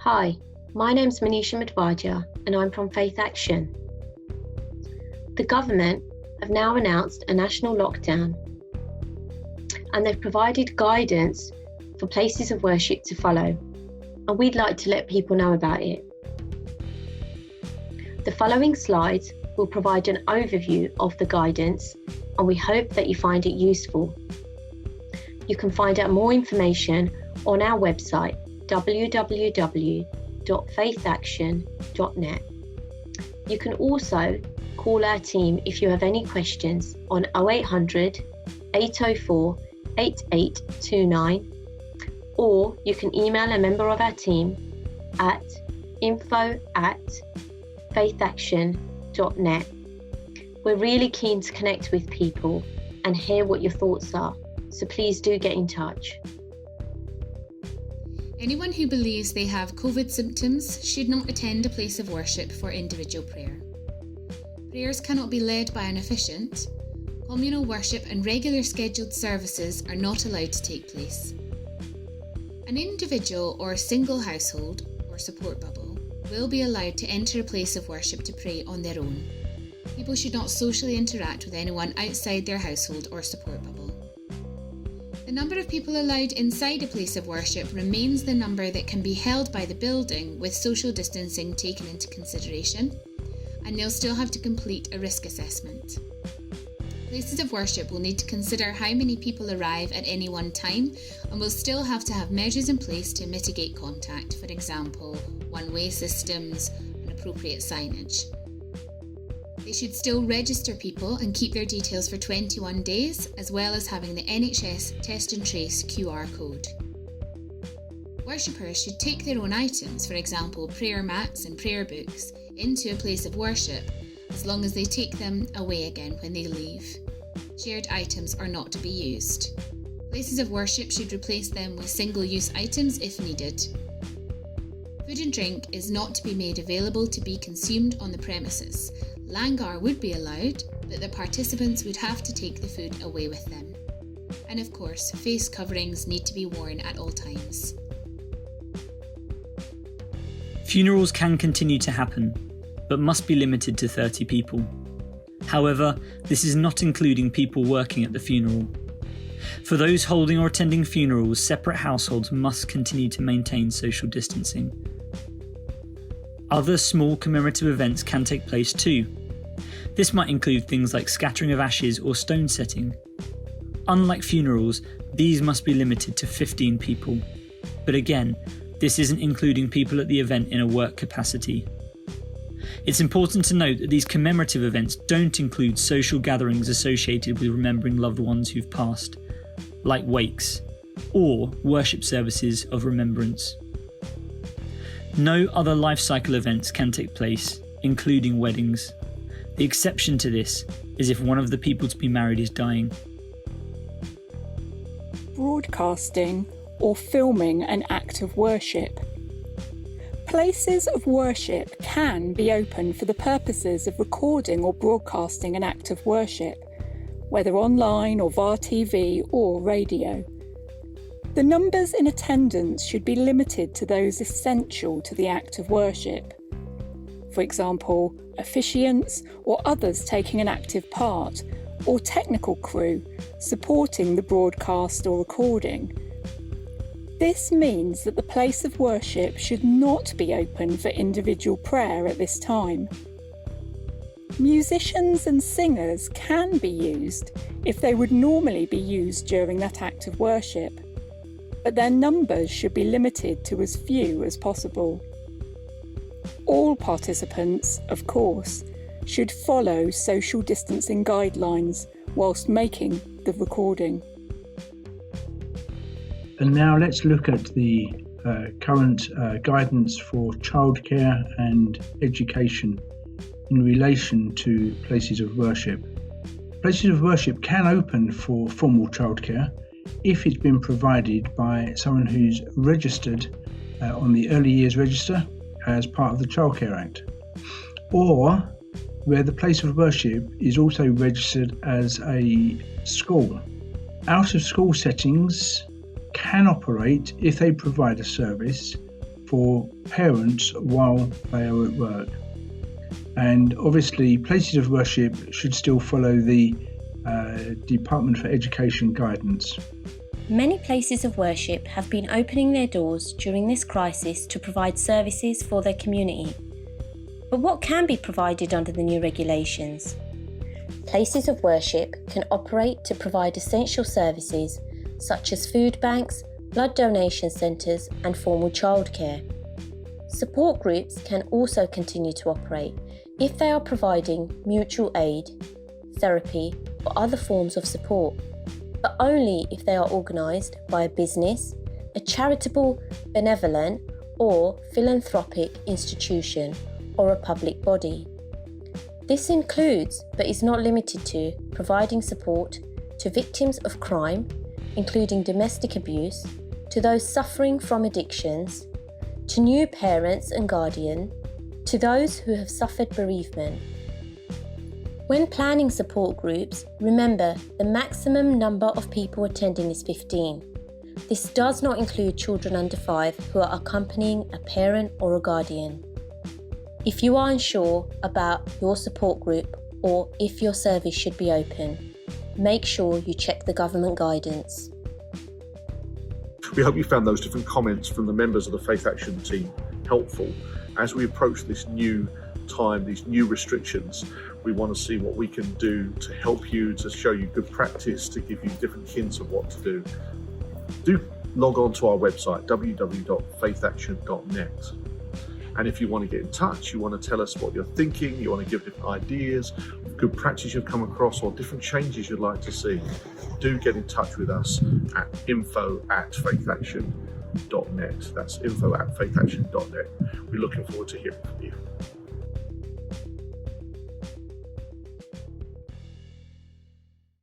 Hi, my name's Manisha Madhvaja and I'm from Faith Action. The government have now announced a national lockdown and they've provided guidance for places of worship to follow, and we'd like to let people know about it. The following slides will provide an overview of the guidance and we hope that you find it useful. You can find out more information on our website www.faithaction.net. You can also call our team if you have any questions on 0800 804 8829, or you can email a member of our team at info@faithaction.net. We're really keen to connect with people and hear what your thoughts are, so please do get in touch. Anyone who believes they have COVID symptoms should not attend a place of worship for individual prayer. Prayers cannot be led by an officiant. Communal worship and regular scheduled services are not allowed to take place. An individual or a single household or support bubble will be allowed to enter a place of worship to pray on their own. People should not socially interact with anyone outside their household or support bubble. The number of people allowed inside a place of worship remains the number that can be held by the building with social distancing taken into consideration, and they'll still have to complete a risk assessment. Places of worship will need to consider how many people arrive at any one time and will still have to have measures in place to mitigate contact, for example, one-way systems and appropriate signage. They should still register people and keep their details for 21 days, as well as having the NHS Test and Trace QR code. Worshippers should take their own items, for example prayer mats and prayer books, into a place of worship, as long as they take them away again when they leave. Shared items are not to be used. Places of worship should replace them with single-use items if needed. Food and drink is not to be made available to be consumed on the premises. Langar would be allowed, but the participants would have to take the food away with them. And of course, face coverings need to be worn at all times. Funerals can continue to happen, but must be limited to 30 people. However, this is not including people working at the funeral. For those holding or attending funerals, separate households must continue to maintain social distancing. Other small commemorative events can take place too. This might include things like scattering of ashes or stone setting. Unlike funerals, these must be limited to 15 people. But again, this isn't including people at the event in a work capacity. It's important to note that these commemorative events don't include social gatherings associated with remembering loved ones who've passed, like wakes, or worship services of remembrance. No other life cycle events can take place, including weddings. The exception to this is if one of the people to be married is dying. Broadcasting or filming an act of worship. Places of worship can be open for the purposes of recording or broadcasting an act of worship, whether online or via TV or radio. The numbers in attendance should be limited to those essential to the act of worship. For example, officiants or others taking an active part, or technical crew supporting the broadcast or recording. This means that the place of worship should not be open for individual prayer at this time. Musicians and singers can be used if they would normally be used during that act of worship, but their numbers should be limited to as few as possible. All participants, of course, should follow social distancing guidelines whilst making the recording. And now let's look at the current guidance for childcare and education in relation to places of worship. Places of worship can open for formal childcare if it's been provided by someone who's registered on the Early Years Register as part of the Childcare Act, or where the place of worship is also registered as a school. Out of school settings can operate if they provide a service for parents while they are at work. And obviously, places of worship should still follow the Department for Education guidance. Many places of worship have been opening their doors during this crisis to provide services for their community. But what can be provided under the new regulations? Places of worship can operate to provide essential services such as food banks, blood donation centres and formal childcare. Support groups can also continue to operate if they are providing mutual aid, therapy or other forms of support, but only if they are organised by a business, a charitable, benevolent or philanthropic institution or a public body. This includes, but is not limited to, providing support to victims of crime, including domestic abuse, to those suffering from addictions, to new parents and guardians, to those who have suffered bereavement. When planning support groups, remember the maximum number of people attending is 15. This does not include children under 5 who are accompanying a parent or a guardian. If you are unsure about your support group or if your service should be open, make sure you check the government guidance. We hope you found those different comments from the members of the Faith Action team helpful. As we approach this new time, these new restrictions, we want to see what we can do to help you, to show you good practice, to give you different hints of what to do. Do log on to our website, www.faithaction.net. And if you want to get in touch, you want to tell us what you're thinking, you want to give different ideas, good practice you've come across or different changes you'd like to see, do get in touch with us at info@faithaction.net. That's info@faithaction.net. We're looking forward to hearing from you.